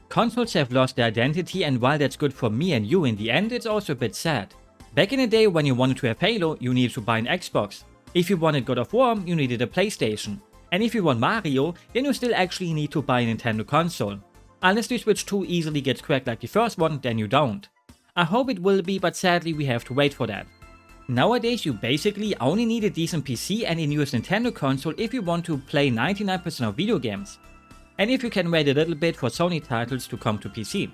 Consoles have lost their identity, and while that's good for me and you in the end, it's also a bit sad. Back in the day when you wanted to have Halo, you needed to buy an Xbox. If you wanted God of War, you needed a PlayStation. And if you want Mario, then you still actually need to buy a Nintendo console. Unless the Switch 2 easily gets cracked like the first one, then you don't. I hope it will be, but sadly we have to wait for that. Nowadays you basically only need a decent PC and a newest Nintendo console if you want to play 99% of video games. And if you can wait a little bit for Sony titles to come to PC.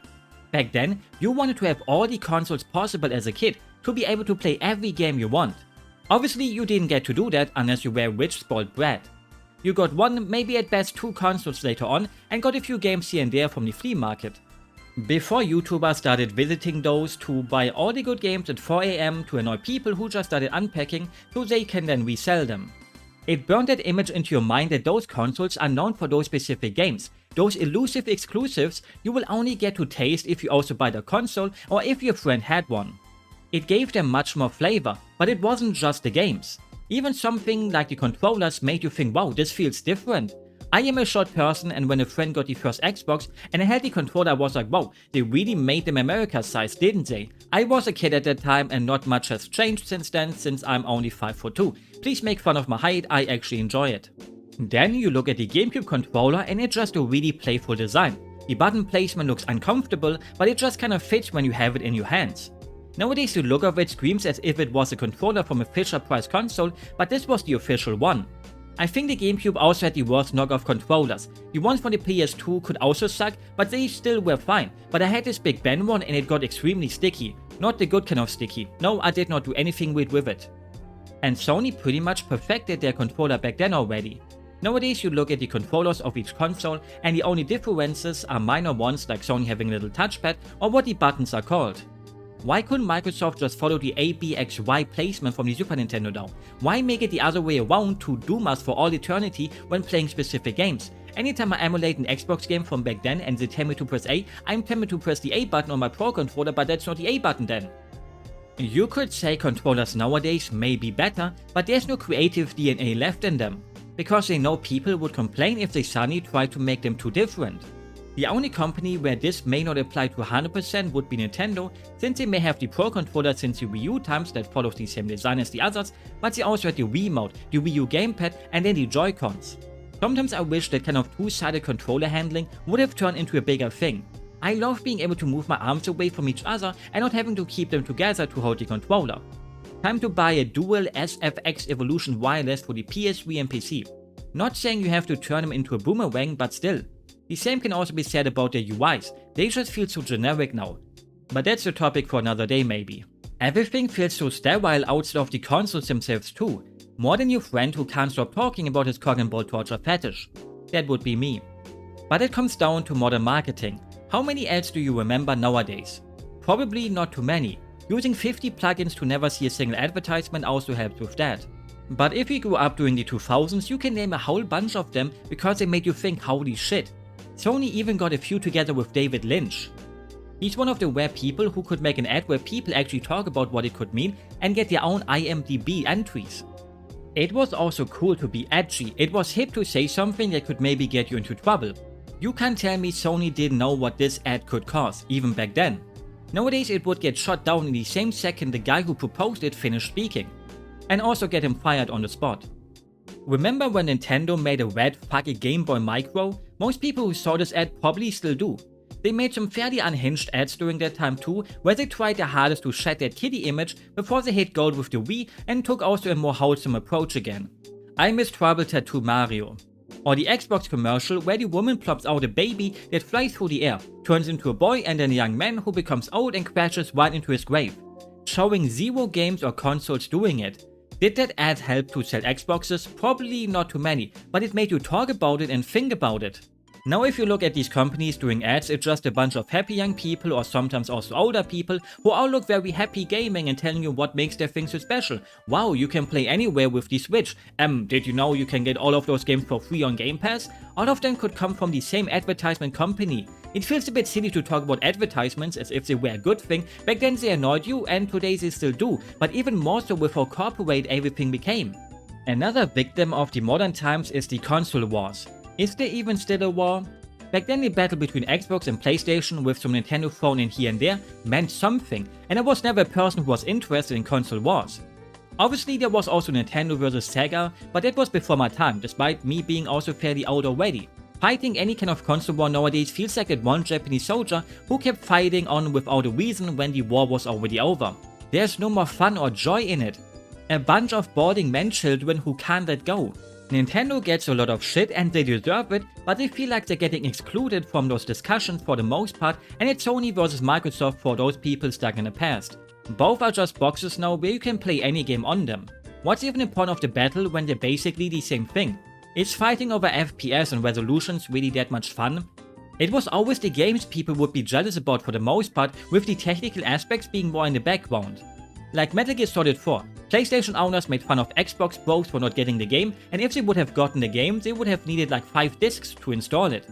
Back then, you wanted to have all the consoles possible as a kid to be able to play every game you want. Obviously you didn't get to do that unless you were rich spoiled brat. You got one, maybe at best two consoles later on and got a few games here and there from the flea market. Before YouTubers started visiting those to buy all the good games at 4 AM to annoy people who just started unpacking so they can then resell them. It burned that image into your mind that those consoles are known for those specific games, those elusive exclusives you will only get to taste if you also buy the console or if your friend had one. It gave them much more flavor, but it wasn't just the games. Even something like the controllers made you think, wow, this feels different. I am a short person, and when a friend got the first Xbox and I had the controller, I was like, wow, they really made them America's size, didn't they? I was a kid at that time and not much has changed since then, since I'm only 5'2". Please make fun of my height, I actually enjoy it. Then you look at the GameCube controller and it's just a really playful design. The button placement looks uncomfortable, but it just kind of fits when you have it in your hands. Nowadays the look of it screams as if it was a controller from a Fisher-Price console, but this was the official one. I think the GameCube also had the worst knockoff controllers. The ones from the PS2 could also suck, but they still were fine. But I had this Big Ben one and it got extremely sticky. Not the good kind of sticky. No, I did not do anything weird with it. And Sony pretty much perfected their controller back then already. Nowadays you look at the controllers of each console and the only differences are minor ones like Sony having a little touchpad or what the buttons are called. Why couldn't Microsoft just follow the ABXY placement from the Super Nintendo now? Why make it the other way around to doom us for all eternity when playing specific games? Anytime I emulate an Xbox game from back then and they tell me to press A, I'm tempted to press the A button on my Pro controller, but that's not the A button then. You could say controllers nowadays may be better, but there's no creative DNA left in them. Because they know people would complain if they suddenly tried to make them too different. The only company where this may not apply to 100% would be Nintendo, since they may have the Pro controller since the Wii U times that follows the same design as the others, but they also had the Wiimote, the Wii U gamepad and then the Joy-Cons. Sometimes I wish that kind of two-sided controller handling would have turned into a bigger thing. I love being able to move my arms away from each other and not having to keep them together to hold the controller. Time to buy a dual SFX Evolution wireless for the PS3 and PC. Not saying you have to turn them into a boomerang, but still. The same can also be said about their UIs, they just feel so generic now. But that's a topic for another day maybe. Everything feels so sterile outside of the consoles themselves too. More than your friend who can't stop talking about his cock and ball torture fetish. That would be me. But it comes down to modern marketing. How many ads do you remember nowadays? Probably not too many. Using 50 plugins to never see a single advertisement also helps with that. But if you grew up during the 2000s, you can name a whole bunch of them because they made you think, holy shit. Sony even got a few together with David Lynch. He's one of the rare people who could make an ad where people actually talk about what it could mean and get their own IMDb entries. It was also cool to be edgy, it was hip to say something that could maybe get you into trouble. You can't tell me Sony didn't know what this ad could cause, even back then. Nowadays it would get shut down in the same second the guy who proposed it finished speaking. And also get him fired on the spot. Remember when Nintendo made a red fuck it Game Boy Micro? Most people who saw this ad probably still do. They made some fairly unhinged ads during that time too, where they tried their hardest to shed that kiddie image before they hit gold with the Wii and took also a more wholesome approach again. I miss Trouble Tattoo Mario. Or the Xbox commercial where the woman plops out a baby that flies through the air, turns into a boy and then a young man who becomes old and crashes right into his grave. Showing zero games or consoles doing it. Did that ad help to sell Xboxes? Probably not too many, but it made you talk about it and think about it. Now if you look at these companies doing ads, it's just a bunch of happy young people or sometimes also older people who all look very happy gaming and telling you what makes their thing so special. Wow, you can play anywhere with the Switch. Did you know you can get all of those games for free on Game Pass? All of them could come from the same advertisement company. It feels a bit silly to talk about advertisements as if they were a good thing. Back then they annoyed you and today they still do, but even more so with how corporate everything became. Another victim of the modern times is the console wars. Is there even still a war? Back then the battle between Xbox and PlayStation with some Nintendo thrown in here and there meant something, and I was never a person who was interested in console wars. Obviously there was also Nintendo vs Sega, but that was before my time, despite me being also fairly old already. Fighting any kind of console war nowadays feels like that one Japanese soldier who kept fighting on without a reason when the war was already over. There's no more fun or joy in it. A bunch of balding men children who can't let go. Nintendo gets a lot of shit and they deserve it, but they feel like they're getting excluded from those discussions for the most part, and it's Sony vs Microsoft for those people stuck in the past. Both are just boxes now where you can play any game on them. What's even the point of the battle when they're basically the same thing? Is fighting over FPS and resolutions really that much fun? It was always the games people would be jealous about for the most part, with the technical aspects being more in the background. Like Metal Gear Solid 4, PlayStation owners made fun of Xbox bros for not getting the game, and if they would have gotten the game, they would have needed like 5 discs to install it.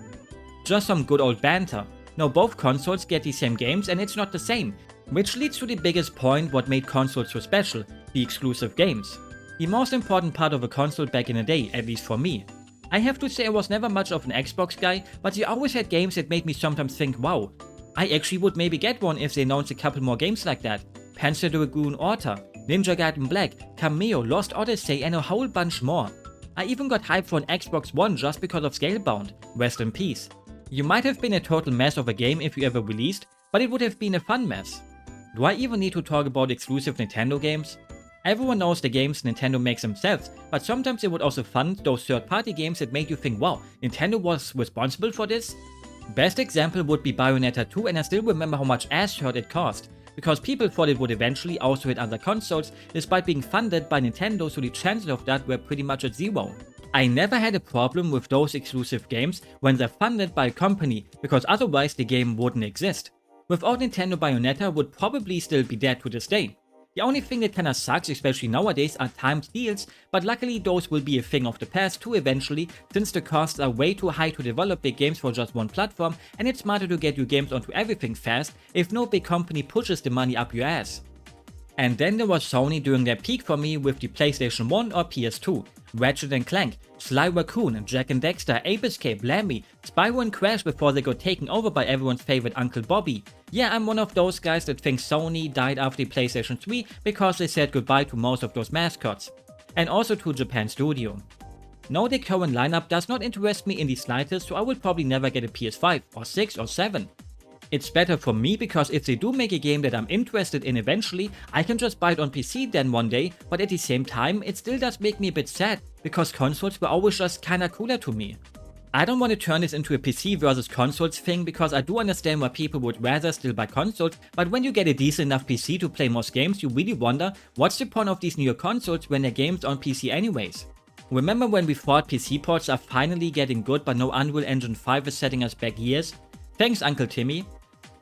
Just some good old banter. Now both consoles get the same games and it's not the same, which leads to the biggest point what made consoles so special, the exclusive games. The most important part of a console back in the day, at least for me. I have to say I was never much of an Xbox guy, but they always had games that made me sometimes think, wow, I actually would maybe get one if they announced a couple more games like that. Panzer Dragoon Orta, Ninja Gaiden Black, Cameo, Lost Odyssey and a whole bunch more. I even got hyped for an Xbox One just because of Scalebound, rest in peace. You might have been a total mess of a game if you ever released, but it would have been a fun mess. Do I even need to talk about exclusive Nintendo games? Everyone knows the games Nintendo makes themselves, but sometimes they would also fund those third-party games that made you think, wow, Nintendo was responsible for this? Best example would be Bayonetta 2, and I still remember how much ass hurt it cost, because people thought it would eventually also hit other consoles despite being funded by Nintendo, so the chances of that were pretty much at zero. I never had a problem with those exclusive games when they're funded by a company, because otherwise the game wouldn't exist. Without Nintendo, Bayonetta would probably still be dead to this day. The only thing that kinda sucks, especially nowadays, are timed deals, but luckily those will be a thing of the past too eventually, since the costs are way too high to develop big games for just one platform, and it's smarter to get your games onto everything fast if no big company pushes the money up your ass. And then there was Sony during their peak for me with the PlayStation 1 or PS2, Ratchet & Clank, Sly Raccoon, Jak and Daxter, Ape Escape, Lammy, Spyro and Crash before they got taken over by everyone's favorite Uncle Bobby. Yeah, I'm one of those guys that thinks Sony died after the PlayStation 3 because they said goodbye to most of those mascots. And also to Japan Studio. No, the current lineup does not interest me in the slightest, so I will probably never get a PS5 or 6 or 7. It's better for me because if they do make a game that I'm interested in eventually, I can just buy it on PC then one day, but at the same time it still does make me a bit sad, because consoles were always just kinda cooler to me. I don't want to turn this into a PC versus consoles thing, because I do understand why people would rather still buy consoles, but when you get a decent enough PC to play most games, you really wonder what's the point of these newer consoles when their games on PC anyways. Remember when we thought PC ports are finally getting good but no Unreal Engine 5 is setting us back years? Thanks Uncle Timmy.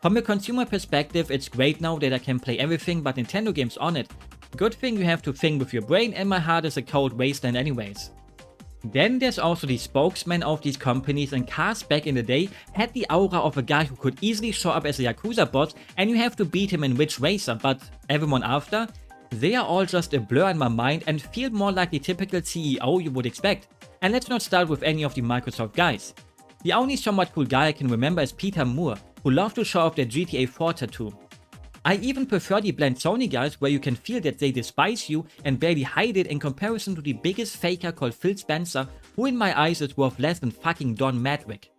From a consumer perspective, it's great now that I can play everything but Nintendo games on it. Good thing you have to think with your brain, and my heart is a cold wasteland anyways. Then there's also the spokesmen of these companies, and cars back in the day had the aura of a guy who could easily show up as a Yakuza boss and you have to beat him in Ridge Racer, but everyone after? They are all just a blur in my mind and feel more like the typical CEO you would expect. And let's not start with any of the Microsoft guys. The only somewhat cool guy I can remember is Peter Moore, who love to show off their GTA 4 tattoo. I even prefer the bland Sony guys where you can feel that they despise you and barely hide it in comparison to the biggest faker called Phil Spencer, who in my eyes is worth less than fucking Don Madwick.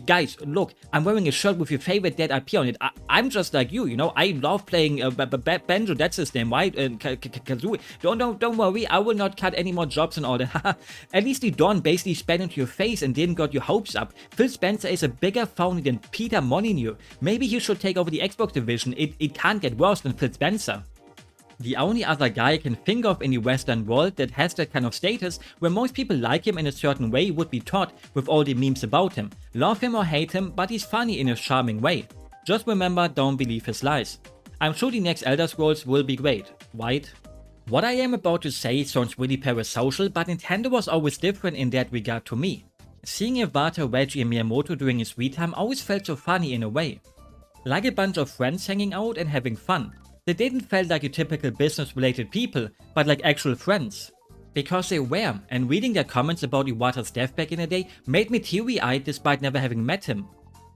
Guys, look, I'm wearing a shirt with your favorite dead IP on it. I'm just like you know, I love playing Banjo, that's his name, right? Kazooie. Don't worry, I will not cut any more jobs and all that. At least the Don basically spat into your face and didn't got your hopes up. Phil Spencer is a bigger phony than Peter Molyneux. Maybe he should take over the Xbox division, it can't get worse than Phil Spencer. The only other guy I can think of in the Western world that has that kind of status where most people like him in a certain way would be Todd, with all the memes about him. Love him or hate him, but he's funny in a charming way. Just remember, don't believe his lies. I'm sure the next Elder Scrolls will be great, right? What I am about to say sounds really parasocial, but Nintendo was always different in that regard to me. Seeing Iwata, Reggie and Miyamoto during his free time always felt so funny in a way. Like a bunch of friends hanging out and having fun. They didn't feel like a typical business related people, but like actual friends. Because they were, and reading their comments about Iwata's death back in the day made me teary-eyed despite never having met him.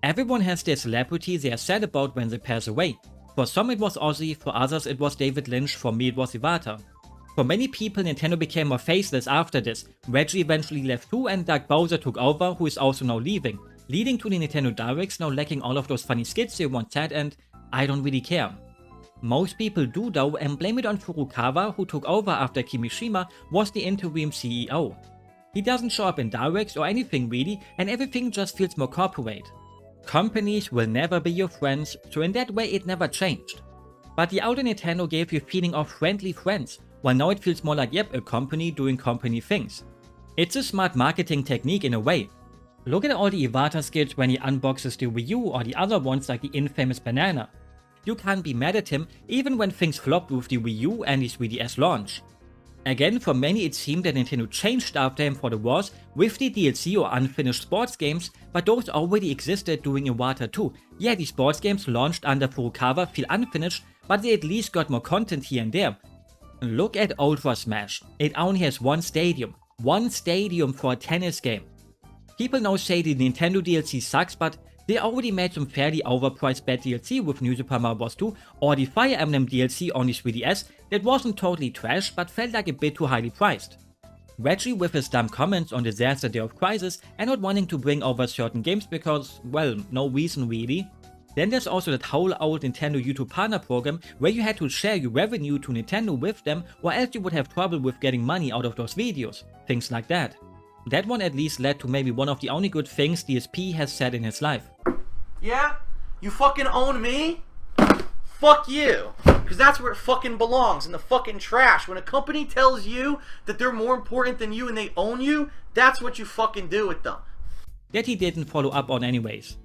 Everyone has their celebrity they are sad about when they pass away. For some it was Ozzy, for others it was David Lynch, for me it was Iwata. For many people, Nintendo became more faceless after this. Reggie eventually left too, and Doug Bowser took over, who is also now leaving, leading to the Nintendo Directs now lacking all of those funny skits they once had, and I don't really care. Most people do though, and blame it on Furukawa, who took over after Kimishima was the interim CEO. He doesn't show up in Directs or anything really, and everything just feels more corporate. Companies will never be your friends, so in that way it never changed. But the older Nintendo gave you a feeling of friendly friends, while now it feels more like yep, a company doing company things. It's a smart marketing technique in a way. Look at all the Iwata skits when he unboxes the Wii U or the other ones like the infamous banana. You can't be mad at him even when things flopped with the Wii U and the 3DS launch. Again, for many it seemed that Nintendo changed after him for the wars with the DLC or unfinished sports games, but those already existed during Iwata too. Yeah, the sports games launched under Furukawa feel unfinished, but they at least got more content here and there. Look at Ultra Smash, it only has one stadium for a tennis game. People now say the Nintendo DLC sucks, but they already made some fairly overpriced bad DLC with New Super Mario Bros. 2 or the Fire Emblem DLC on the 3DS that wasn't totally trash but felt like a bit too highly priced. Reggie with his dumb comments on Disaster Day of Crisis and not wanting to bring over certain games because, well, no reason really. Then there's also that whole old Nintendo YouTube partner program where you had to share your revenue to Nintendo with them or else you would have trouble with getting money out of those videos, things like that. That one at least led to maybe one of the only good things DSP has said in his life. Yeah? You fucking own me? Fuck you. Because that's where it fucking belongs, in the fucking trash. When a company tells you that they're more important than you and they own you, that's what you fucking do with them. That he didn't follow up on anyways.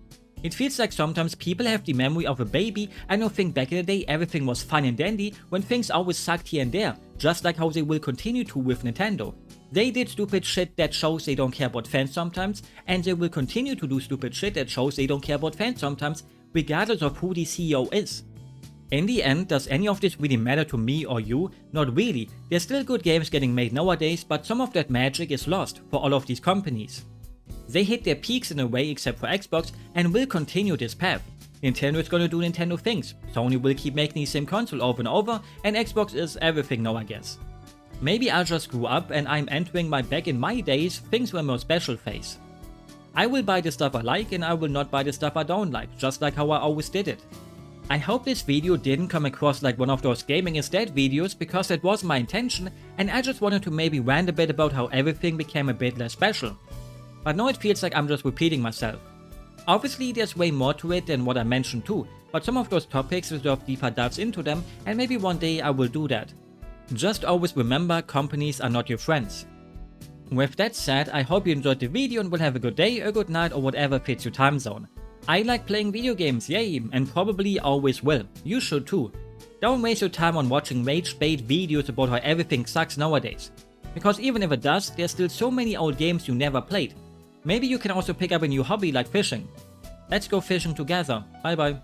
It feels like sometimes people have the memory of a baby and don't think back in the day everything was fun and dandy when things always sucked here and there, just like how they will continue to with Nintendo. They did stupid shit that shows they don't care about fans sometimes, and they will continue to do stupid shit that shows they don't care about fans sometimes, regardless of who the CEO is. In the end, does any of this really matter to me or you? Not really. There's still good games getting made nowadays, but some of that magic is lost for all of these companies. They hit their peaks in a way except for Xbox and will continue this path. Nintendo is gonna do Nintendo things, Sony will keep making the same console over and over, and Xbox is everything now I guess. Maybe I just grew up and I'm entering my back in my days, things were more special phase. I will buy the stuff I like and I will not buy the stuff I don't like, just like how I always did it. I hope this video didn't come across like one of those gaming is dead videos because that was my intention and I just wanted to maybe rant a bit about how everything became a bit less special. But now it feels like I'm just repeating myself. Obviously there's way more to it than what I mentioned too, but some of those topics deserve deeper dives into them and maybe one day I will do that. Just always remember, companies are not your friends. With that said, I hope you enjoyed the video and will have a good day, a good night or whatever fits your time zone. I like playing video games, yay, and probably always will. You should too. Don't waste your time on watching rage bait videos about how everything sucks nowadays. Because even if it does, there's still so many old games you never played. Maybe you can also pick up a new hobby like fishing. Let's go fishing together. Bye bye.